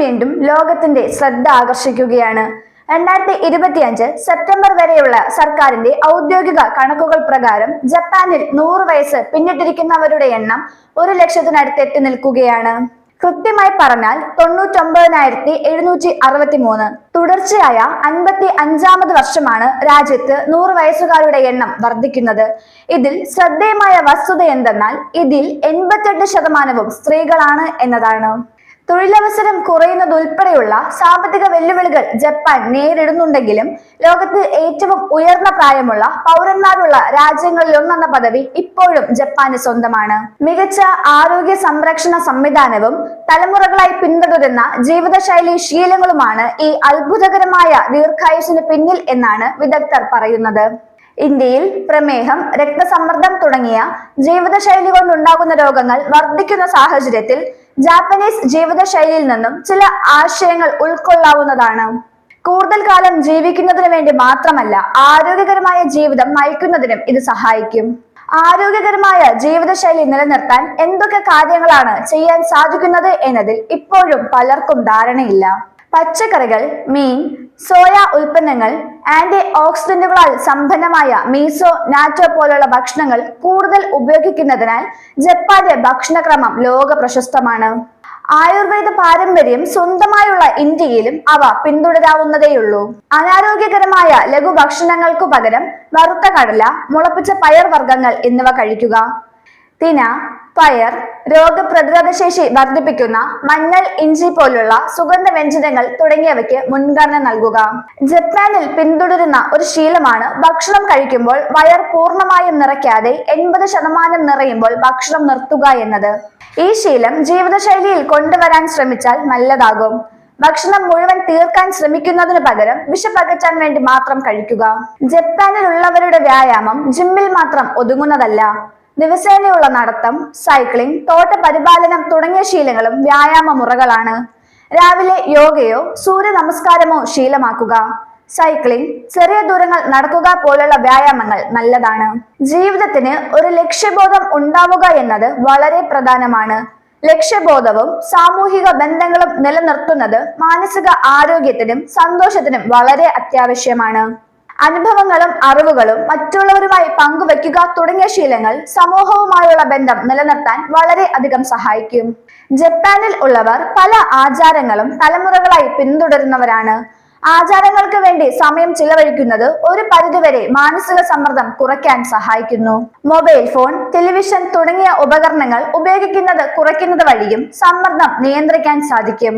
വീണ്ടും ലോകത്തിന്റെ ശ്രദ്ധ ആകർഷിക്കുകയാണ്. 2025 സെപ്റ്റംബർ വരെയുള്ള സർക്കാരിന്റെ ഔദ്യോഗിക കണക്കുകൾ പ്രകാരം ജപ്പാനിൽ 100 വയസ്സ് പിന്നിട്ടിരിക്കുന്നവരുടെ എണ്ണം 1 ലക്ഷത്തിനടുത്ത് എത്തി നിൽക്കുകയാണ്. കൃത്യമായി പറഞ്ഞാൽ 99,763. തുടർച്ചയായ 55ാമത് വർഷമാണ് രാജ്യത്ത് 100 വയസ്സുകാരുടെ എണ്ണം വർദ്ധിക്കുന്നത്. ഇതിൽ ശ്രദ്ധേയമായ വസ്തുത എന്തെന്നാൽ ഇതിൽ 88% സ്ത്രീകളാണ് എന്നതാണ്. തൊഴിലവസരം കുറയുന്നതുൾപ്പെടെയുള്ള സാമ്പത്തിക വെല്ലുവിളികൾ ജപ്പാൻ നേരിടുന്നുണ്ടെങ്കിലും ലോകത്ത് ഏറ്റവും ഉയർന്ന പ്രായമുള്ള പൗരന്മാരുള്ള രാജ്യങ്ങളിലൊന്നെന്ന പദവി ഇപ്പോഴും ജപ്പാന് സ്വന്തമാണ്. മികച്ച ആരോഗ്യ സംരക്ഷണ സംവിധാനവും തലമുറകളായി പിന്തുടരുന്ന ജീവിതശൈലി ശീലങ്ങളുമാണ് ഈ അത്ഭുതകരമായ ദീർഘായുസ്സിന് പിന്നിൽ എന്നാണ് വിദഗ്ധർ പറയുന്നത്. ഇന്ത്യയിൽ പ്രമേഹം, രക്തസമ്മർദ്ദം തുടങ്ങിയ ജീവിതശൈലി കൊണ്ടുണ്ടാകുന്ന രോഗങ്ങൾ വർദ്ധിക്കുന്ന സാഹചര്യത്തിൽ ജാപ്പനീസ് ജീവിതശൈലിയിൽ നിന്നും ചില ആശയങ്ങൾ ഉൾക്കൊള്ളാവുന്നതാണ്. കൂടുതൽ കാലം ജീവിക്കുന്നതിന് വേണ്ടി മാത്രമല്ല, ആരോഗ്യകരമായ ജീവിതം നയിക്കുന്നതിനും ഇത് സഹായിക്കും. ആരോഗ്യകരമായ ജീവിതശൈലി നിലനിർത്താൻ എന്തൊക്കെ കാര്യങ്ങളാണ് ചെയ്യാൻ സാധിക്കുന്നത് എന്നതിൽ ഇപ്പോഴും പലർക്കും ധാരണയില്ല. പച്ചക്കറികൾ, മീൻ, സോയ ഉൽപ്പന്നങ്ങൾ, ആന്റി ഓക്സിഡന്റുകളാൽ സമ്പന്നമായ മീസോ, നാറ്റോ പോലുള്ള ഭക്ഷണങ്ങൾ കൂടുതൽ ഉപയോഗിക്കുന്നതിനാൽ ജപ്പാന്റെ ഭക്ഷണക്രമം ലോക പ്രശസ്തമാണ്. ആയുർവേദ പാരമ്പര്യം സ്വന്തമായുള്ള ഇന്ത്യയിലും അവ പിന്തുടരാവുന്നതേയുള്ളൂ. അനാരോഗ്യകരമായ ലഘുഭക്ഷണങ്ങൾക്കു പകരം വറുത്ത കടല, മുളപ്പിച്ച പയർ വർഗ്ഗങ്ങൾ എന്നിവ കഴിക്കുക. തിന, പയർ, രോഗപ്രതിരോധ ശേഷി വർദ്ധിപ്പിക്കുന്ന മഞ്ഞൾ, ഇഞ്ചി പോലുള്ള സുഗന്ധ വ്യഞ്ജനങ്ങൾ തുടങ്ങിയവയ്ക്ക് മുൻഗണന നൽകുക. ജപ്പാനിൽ പിന്തുടരുന്ന ഒരു ശീലമാണ് ഭക്ഷണം കഴിക്കുമ്പോൾ വയർ പൂർണ്ണമായും നിറയ്ക്കാതെ 80% നിറയുമ്പോൾ ഭക്ഷണം നിർത്തുക എന്നത്. ഈ ശീലം ജീവിതശൈലിയിൽ കൊണ്ടുവരാൻ ശ്രമിച്ചാൽ നല്ലതാകും. ഭക്ഷണം മുഴുവൻ തീർക്കാൻ ശ്രമിക്കുന്നതിന് പകരം വിശപ്പകറ്റാൻ വേണ്ടി മാത്രം കഴിക്കുക. ജപ്പാനിലുള്ളവരുടെ വ്യായാമം ജിമ്മിൽ മാത്രം ഒതുങ്ങുന്നതല്ല. ദിവസേനയുള്ള നടത്തം, സൈക്ലിംഗ്, തോട്ട പരിപാലനം തുടങ്ങിയ ശീലങ്ങളും വ്യായാമ മുറകളാണ്. രാവിലെ യോഗയോ സൂര്യ നമസ്കാരമോ ശീലമാക്കുക. സൈക്ലിംഗ്, ചെറിയ ദൂരങ്ങൾ നടക്കുക പോലുള്ള വ്യായാമങ്ങൾ നല്ലതാണ്. ജീവിതത്തിന് ഒരു ലക്ഷ്യബോധം ഉണ്ടാവുക എന്നത് വളരെ പ്രധാനമാണ്. ലക്ഷ്യബോധവും സാമൂഹിക ബന്ധങ്ങളും നിലനിർത്തുന്നത് മാനസിക ആരോഗ്യത്തിനും സന്തോഷത്തിനും വളരെ അത്യാവശ്യമാണ്. അനുഭവങ്ങളും അറിവുകളും മറ്റുള്ളവരുമായി പങ്കുവെക്കുക തുടങ്ങിയ ശീലങ്ങൾ സമൂഹവുമായുള്ള ബന്ധം നിലനിർത്താൻ വളരെ അധികം സഹായിക്കും. ജപ്പാനിൽ ഉള്ളവർ പല ആചാരങ്ങളും തലമുറകളായി പിന്തുടരുന്നവരാണ്. ആചാരങ്ങൾക്ക് വേണ്ടി സമയം ചിലവഴിക്കുന്നത് ഒരു പരിധിവരെ മാനസിക സമ്മർദ്ദം കുറയ്ക്കാൻ സഹായിക്കുന്നു. മൊബൈൽ ഫോൺ, ടെലിവിഷൻ തുടങ്ങിയ ഉപകരണങ്ങൾ ഉപയോഗിക്കുന്നത് കുറയ്ക്കുന്നത് വഴിയും സമ്മർദ്ദം നിയന്ത്രിക്കാൻ സാധിക്കും.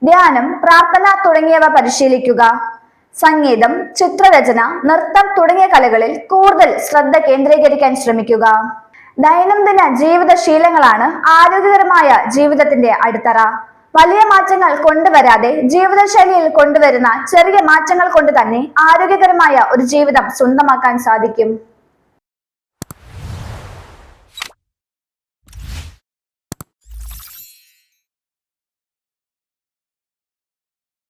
ധ്യാനം, പ്രാർത്ഥന തുടങ്ങിയവ പരിശീലിക്കുക. സംഗീതം, ചിത്രരചന, നൃത്തം തുടങ്ങിയ കലകളിൽ കൂടുതൽ ശ്രദ്ധ കേന്ദ്രീകരിക്കാൻ ശ്രമിക്കുക. ദൈനംദിന ജീവിതശീലങ്ങളാണ് ആരോഗ്യകരമായ ജീവിതത്തിന്റെ അടിത്തറ. വലിയ മാറ്റങ്ങൾ കൊണ്ടുവരാതെ ജീവിതശൈലിയിൽ കൊണ്ടുവരുന്ന ചെറിയ മാറ്റങ്ങൾ കൊണ്ട് തന്നെ ആരോഗ്യകരമായ ഒരു ജീവിതം സ്വന്തമാക്കാൻ സാധിക്കും.